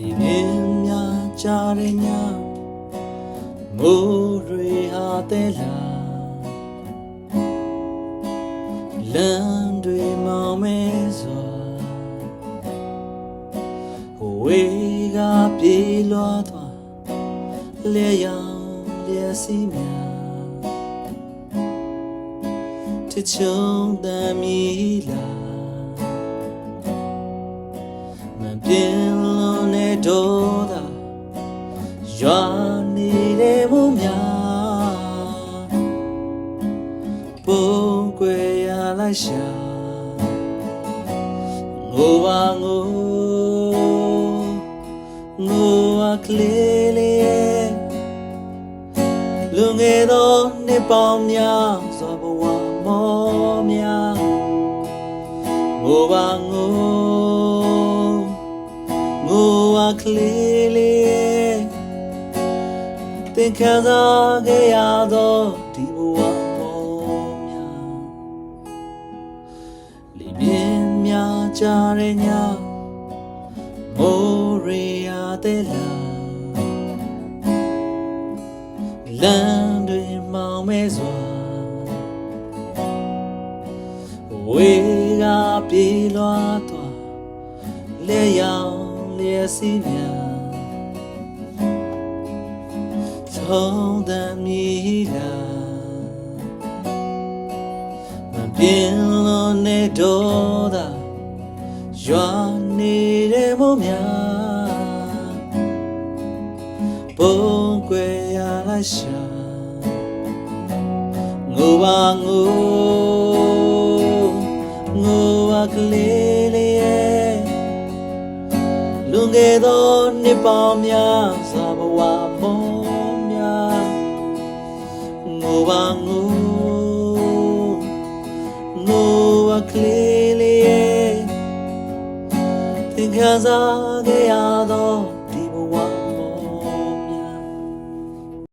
လေပြင်းများကြားတဲ့ညမိုးတွေဟာတဲလာလမ်းတွေမောင်မဲစွာဝေးကပြေးလွှားသွားလျက်ရောင်လျက်စီးများတချုံတမ်းမီလာမပြင်းလွန်တဲ့ဒေါသရွာနေတဲ့မိုးများပုံကွယ်ရလိုက်ရှာငိုပါငိုကလေးလေးရဲ့လူငယ်သောနှစ်ပေါင်းများစွာဘဝမောများငိုပါငိုကလေးလေးရဲ့သင်ခံစားခဲ့ရသောဒီဘဝမောများလေပြင်းများကြားတဲ့ညမိုးရေရတဲ့လမ်းတွေမောင်မဲစွာဝေးကပြေးလွှားသွားလျက်ရောင်လျက်စီးများထုံးတမ်းမီလာမပြင်းလွန်တဲ့ဒေါသရွာနေတဲ့မိုးများပုံကွယ်ရလိုက်ရှာငိုပါငိုကလေးလေးရဲ့လူငယ်သောနှစ်ပေါင်းများစွာဘဝမောများငိုပါငိုကလေးလေးရဲ့သင်ခံစားခဲ့ရသောဒီဘဝ